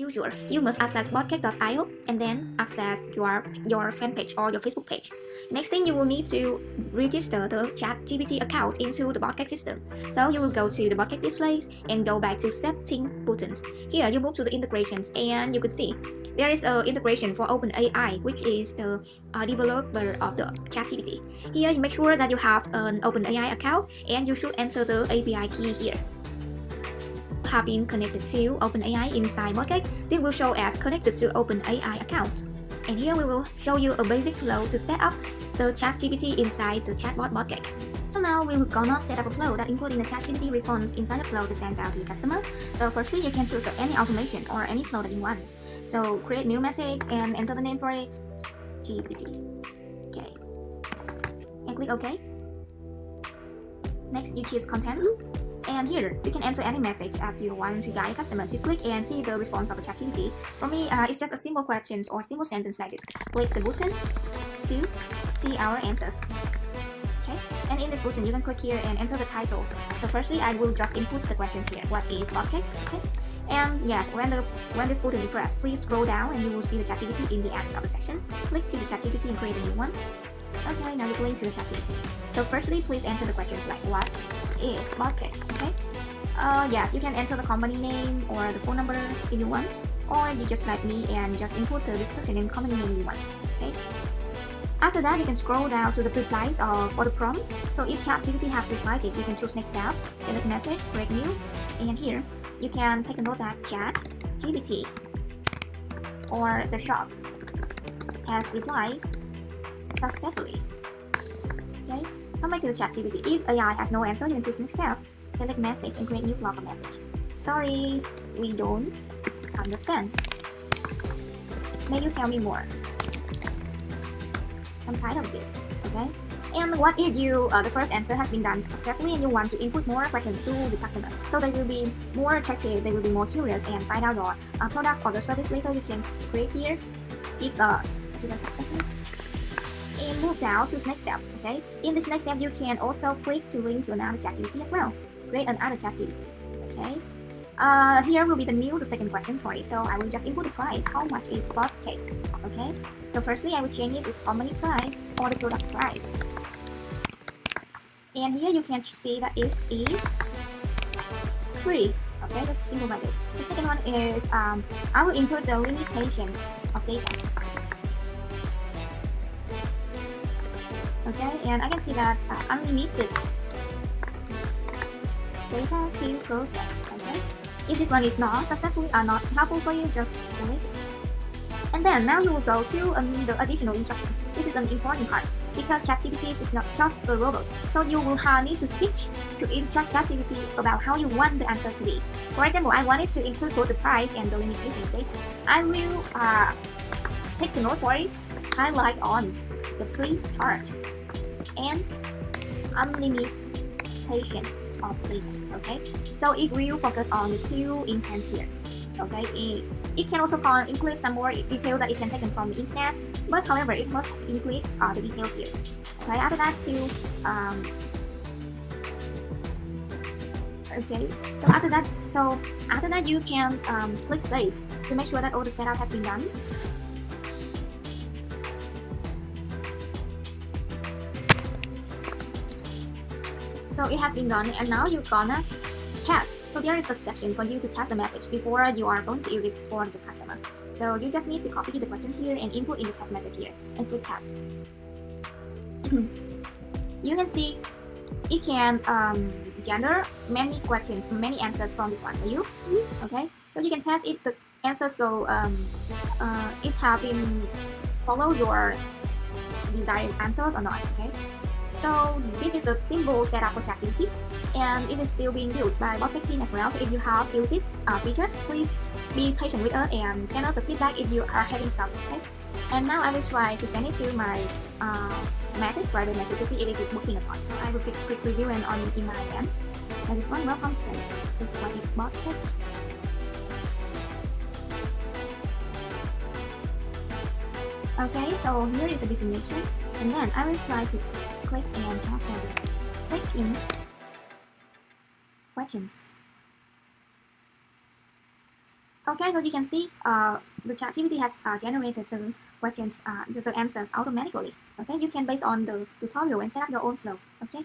usual, you must access botcake.io and then access your fan page or your Facebook page. Next thing, you will need to register the Chat GPT account into the Botcake system. So you will go to the Botcake displays and go back to setting buttons. Here you move to the integrations and you could see there is an integration for OpenAI, which is the developer of the Chat GPT. Here you make sure that you have an OpenAI account and you should enter the API key here. Have been connected to OpenAI inside Botcake, this will show as connected to OpenAI account. And here we will show you a basic flow to set up the Chat GPT inside the chatbot Botcake. So now we will gonna set up a flow that including the Chat GPT response inside the flow to send out to your customer. So firstly, you can choose any automation or any flow that you want. So create new message and enter the name for it, GPT. Okay. And click OK. Next, you choose content. And here, you can enter any message that you want to guide your customer to click and see the response of the Chat GPT. For me, it's just a simple question or simple sentence like this. Click the button to see our answers. Okay, and in this button, you can click here and enter the title. So firstly, I will just input the question here. What is Botcake? Okay, and yes, when this button is pressed, please scroll down and you will see the Chat GPT in the end of the section. Click to the Chat GPT and create a new one. Okay, now you link to the Chat GPT. So firstly, please enter the questions like what is Botcake? Okay. Yes, you can enter the company name or the phone number if you want, or you just like me and just input the description and company name you want. Okay. After that, you can scroll down to the replies for the prompt. So if Chat GPT has replied it, you can choose next tab, select message, create new, and here you can take a note that Chat GPT or the shop has replied successfully. Okay, come back to the Chat GPT. If AI has no answer, you can choose next step, select message and create new block of message. Sorry, we don't understand. May you tell me more? Some kind of this, okay? And what if you the first answer has been done successfully and you want to input more questions to the customer, so they will be more attractive, they will be more curious and find out your products or the service later. You can create here if you are successful and move down to next step. Okay, in this next step you can also click to link to another Chat GPT as well. Create another Chat GPT. Okay, here will be the second question for it. So I will just input the price. How much is Botcake? Okay, so firstly I will change it as company price or the product price. And here you can see that it is free. Okay, just simple like this. The second one is I will input the limitation of data. Okay, and I can see that unlimited data to process. Okay, if this one is not successful or not helpful for you, just delete it. And then now you will go to the additional instructions. This is an important part because ChatGPT is not just a robot. So you will need to teach to instruct ChatGPT about how you want the answer to be. For example, I wanted to include both the price and the limitation of data. I will take the note for it, highlight on the free charge and unlimitation of data. Okay, so it will focus on the two intents here. Okay, it can also include some more details that it can take from the internet, but however it must include the details here. Okay, after that after that you can click save to make sure that all the setup has been done. So it has been done, and now you're gonna test. So there is a section for you to test the message before you are going to use it for the customer. So you just need to copy the questions here and input in the test message here and click test. You can see it can generate many questions, many answers from this one for you. Okay, so you can test if the answers go is having follow your desired answers or not. Okay. So this is the simple setup for Chat GPT, and it is still being built by Botcake team as well. So if you have used it features, please be patient with us and send us the feedback if you are having stuff. Okay. And now I will try to send it to my private message to see if it is working or not. So I will click review and on in my end. And this one, welcome to the Botcake. Okay, so here is a definition, and then I will try to click and check the second questions. Okay, so you can see the Chat GPT has generated the questions, the answers automatically. Okay, you can based on the tutorial and set up your own flow. Okay.